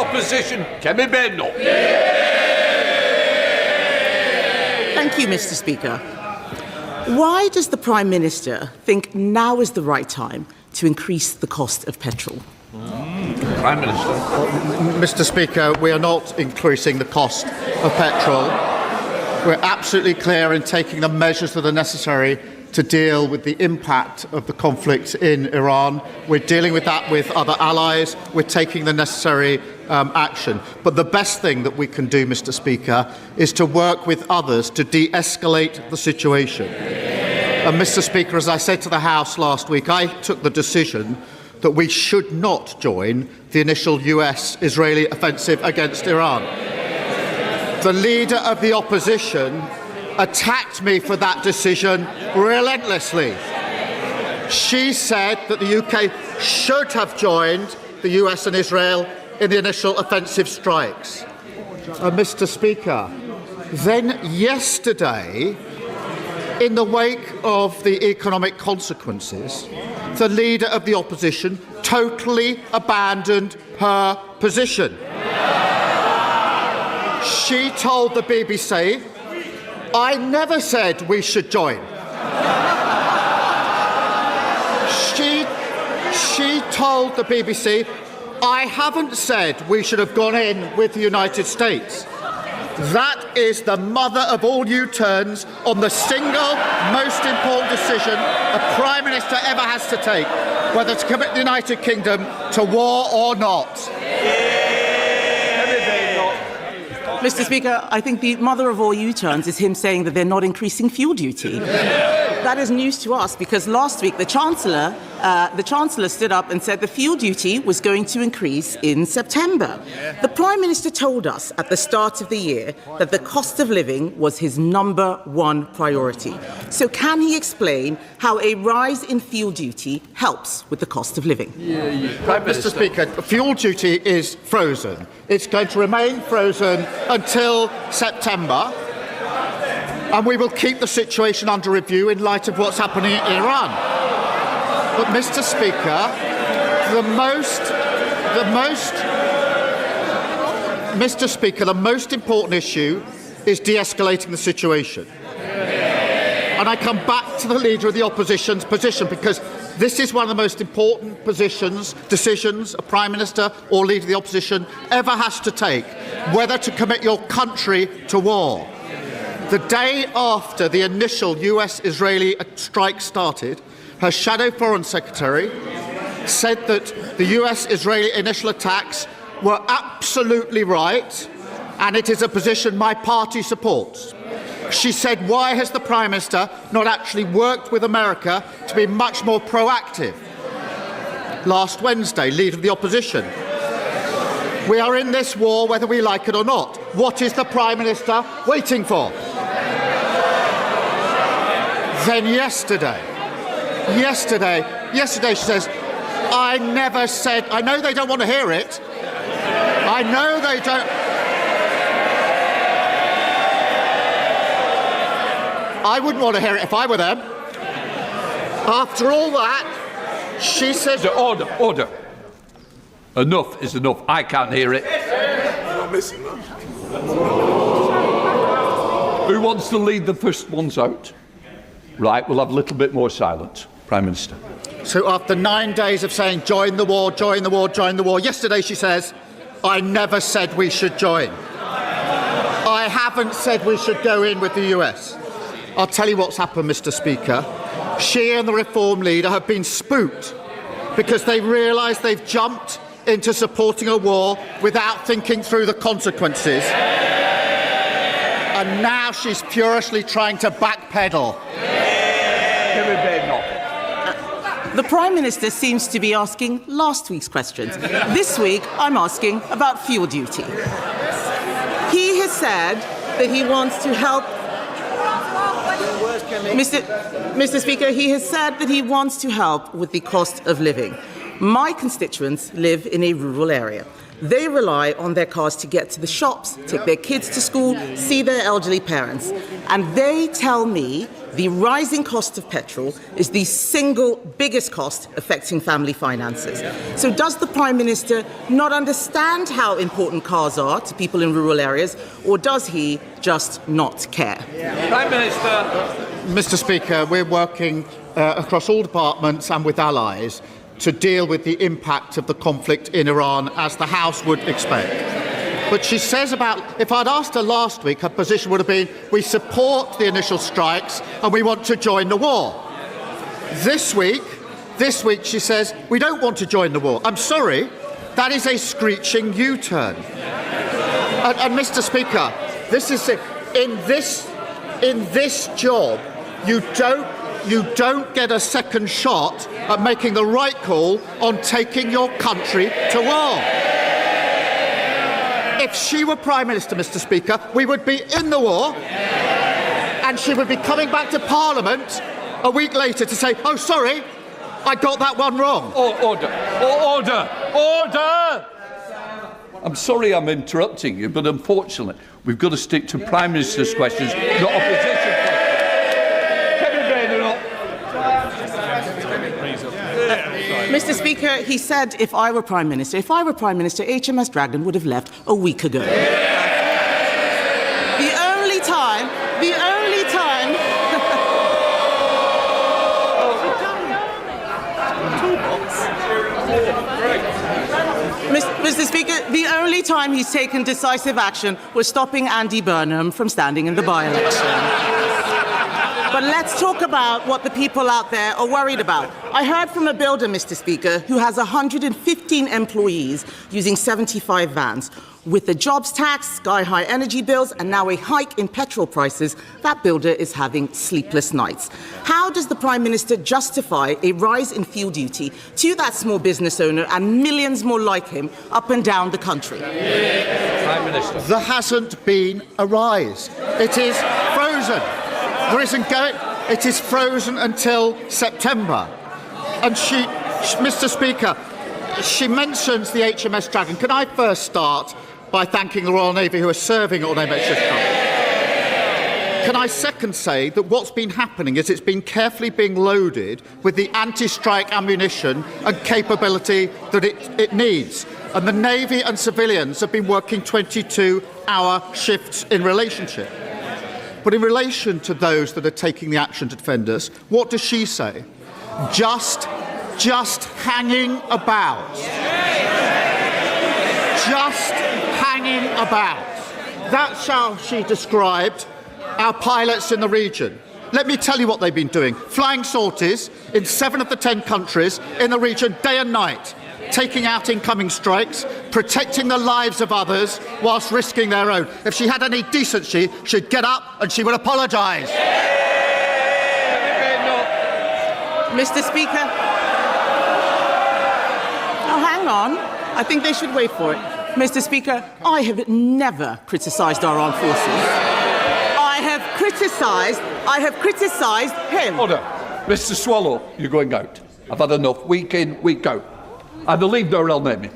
Opposition, Kemi Badenoch. Thank you, Mr. Speaker. Why does the Prime Minister think now is the right time to increase the cost of petrol? Prime Minister. Mr. Speaker, we are not increasing the cost of petrol. We're absolutely clear in taking the measures that are necessary to deal with the impact of the conflict in Iran. We're dealing with that with other allies. We're taking the necessary action. But the best thing that we can do, Mr. Speaker, is to work with others to de-escalate the situation. And Mr. Speaker, as I said to the House last week, I took the decision that we should not join the initial US-Israeli offensive against Iran. The Leader of the Opposition attacked me for that decision relentlessly. She said that the UK should have joined the US and Israel in the initial offensive strikes. Mr. Speaker, then yesterday, in the wake of the economic consequences, the Leader of the Opposition totally abandoned her position. She told the BBC, "I never said we should join." She told the BBC, "I haven't said we should have gone in with the United States." That is the mother of all U-turns on the single most important decision a Prime Minister ever has to take, whether to commit the United Kingdom to war or not. Mr. Speaker, I think the mother of all U-turns is him saying that they're not increasing fuel duty. That is news to us because last week the Chancellor stood up and said the fuel duty was going to increase in September. The Prime Minister told us at the start of the year that the cost of living was his #1 priority. So can he explain how a rise in fuel duty helps with the cost of living? Mr. Speaker, fuel duty is frozen. It's going to remain frozen until September. And we will keep the situation under review in light of what's happening in Iran. But, Mr. Speaker, the most important issue is de-escalating the situation. And I come back to the Leader of the Opposition's position because this is one of the most important decisions a Prime Minister or Leader of the Opposition ever has to take, whether to commit your country to war. The day after the initial US-Israeli strike started, her shadow Foreign Secretary said that the US-Israeli initial attacks were absolutely right, and it is a position my party supports. She said, why has the Prime Minister not actually worked with America to be much more proactive? Last Wednesday, Leader of the Opposition. We are in this war whether we like it or not. What is the Prime Minister waiting for? Then yesterday she says, I never said, I know they don't want to hear it. I know they don't. I wouldn't want to hear it if I were them. After all that, she says... Order. Enough is enough. I can't hear it. Who wants to lead the first ones out? Right, we'll have a little bit more silence. Prime Minister. So after 9 days of saying, join the war, join the war, join the war, yesterday she says, I never said we should join. I haven't said we should go in with the US. I'll tell you what's happened, Mr. Speaker. She and the Reform leader have been spooked because they realise they've jumped into supporting a war without thinking through the consequences. And now she's furiously trying to backpedal. The Prime Minister seems to be asking last week's questions. This week, I'm asking about fuel duty. He has said that he wants to help... Mr. Speaker, he has said that he wants to help with the cost of living. My constituents live in a rural area. They rely on their cars to get to the shops, take their kids to school, see their elderly parents. And they tell me the rising cost of petrol is the single biggest cost affecting family finances. So does the Prime Minister not understand how important cars are to people in rural areas, or does he just not care? Prime Minister. Mr. Speaker, we're working across all departments and with allies to deal with the impact of the conflict in Iran, as the House would expect. But she says if I'd asked her last week, her position would have been, we support the initial strikes and we want to join the war. This week she says, we don't want to join the war. I'm sorry, that is a screeching U-turn. And Mr. Speaker, this is it. In this job, you don't get a second shot at making the right call on taking your country to war. If she were Prime Minister, Mr. Speaker, we would be in the war, and she would be coming back to Parliament a week later to say, oh, sorry, I got that one wrong. Order! I'm sorry I'm interrupting you, but unfortunately, we've got to stick to Prime Minister's questions, not opposition questions. Kemi Badenoch. Mr. Speaker, he said if I were Prime Minister, HMS Dragon would have left a week ago. The only time Mr. Speaker, the only time he's taken decisive action was stopping Andy Burnham from standing in the by-election. But let's talk about what the people out there are worried about. I heard from a builder, Mr. Speaker, who has 115 employees using 75 vans. With the jobs tax, sky-high energy bills, and now a hike in petrol prices, that builder is having sleepless nights. How does the Prime Minister justify a rise in fuel duty to that small business owner and millions more like him up and down the country? Prime Minister. There hasn't been a rise. It is frozen. There isn't going. It is frozen until September. And Mr. Speaker, she mentions the HMS Dragon. Can I first start by thanking the Royal Navy who are serving on HMS Dragon? Can I second say that what's been happening is it's been carefully being loaded with the anti-strike ammunition and capability that it needs. And the Navy and civilians have been working 22-hour shifts in relationship. But in relation to those that are taking the action to defend us, what does she say? Just hanging about. Just hanging about. That's how she described our pilots in the region. Let me tell you what they've been doing. Flying sorties in 7 of the 10 countries in the region day and night, taking out incoming strikes, protecting the lives of others whilst risking their own. If she had any decency, she'd get up and she would apologise. Mr. Speaker. Oh, hang on. I think they should wait for it. Mr. Speaker, I have never criticised our armed forces. I have criticised him. Order. Mr. Swallow, you're going out. I've had enough. Week in, week out. Either leave the Royal Navy.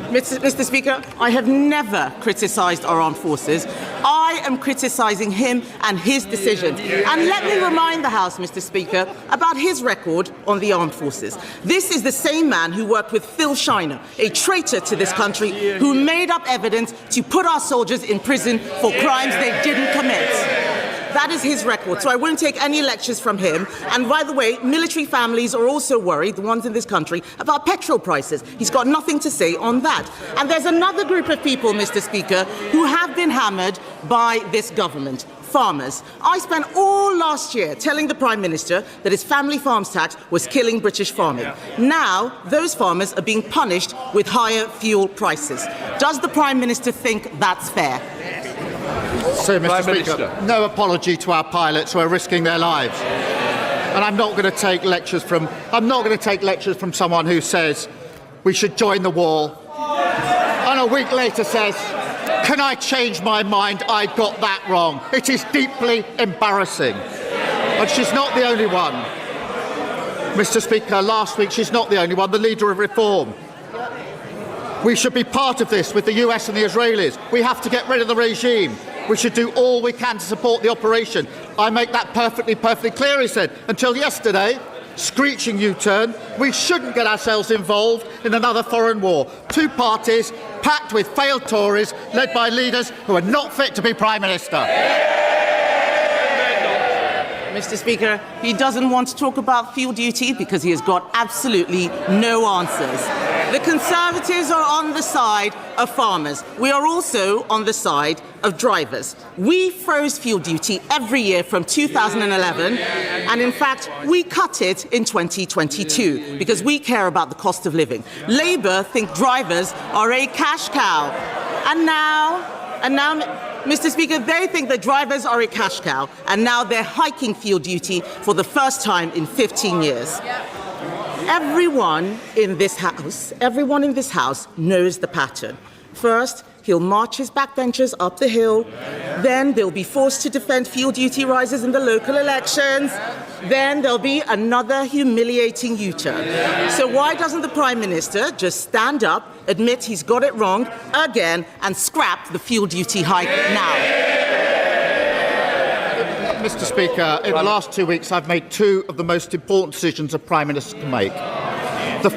Mr. Speaker, I have never criticised our armed forces. I am criticising him and his decisions. And let me remind the House, Mr. Speaker, about his record on the armed forces. This is the same man who worked with Phil Shiner, a traitor to this country, who made up evidence to put our soldiers in prison for crimes they didn't commit. That is his record, so I won't take any lectures from him. And by the way, military families are also worried, the ones in this country, about petrol prices. He's got nothing to say on that. And there's another group of people, Mr. Speaker, who have been hammered by this government. Farmers. I spent all last year telling the Prime Minister that his family farms tax was killing British farming. Now, those farmers are being punished with higher fuel prices. Does the Prime Minister think that's fair? So, Mr. Speaker, no apology to our pilots who are risking their lives. And I'm not going to take lectures from someone who says we should join the war and a week later says, can I change my mind? I got that wrong. It is deeply embarrassing. And she's not the only one. Mr. Speaker, last week she's not the only one, the leader of Reform. We should be part of this with the US and the Israelis. We have to get rid of the regime. We should do all we can to support the operation. I make that perfectly clear, he said. Until yesterday, screeching U-turn, we shouldn't get ourselves involved in another foreign war. Two parties packed with failed Tories, led by leaders who are not fit to be Prime Minister. Mr. Speaker, he doesn't want to talk about fuel duty because he has got absolutely no answers. The Conservatives are on the side of farmers. We are also on the side of drivers. We froze fuel duty every year from 2011, and in fact, we cut it in 2022 because we care about the cost of living. Labour think drivers are a cash cow. And now, Mr. Speaker, they think that drivers are a cash cow, and now they're hiking fuel duty for the first time in 15 years. Everyone in this house knows the pattern. First, he'll march his backbenchers up the hill. Then they'll be forced to defend fuel duty rises in the local elections. Then there'll be another humiliating U-turn. So why doesn't the Prime Minister just stand up, admit he's got it wrong again, and scrap the fuel duty hike now? Mr. Speaker, in the last 2 weeks, I've made two of the most important decisions a Prime Minister can make. The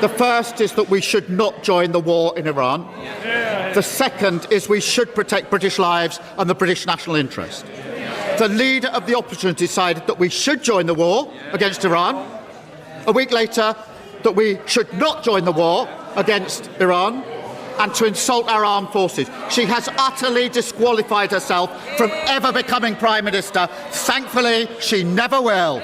first is that we should not join the war in Iran. The second is we should protect British lives and the British national interest. The leader of the opposition decided that we should join the war against Iran. A week later, that we should not join the war against Iran and to insult our armed forces. She has utterly disqualified herself from ever becoming Prime Minister. Thankfully, she never will.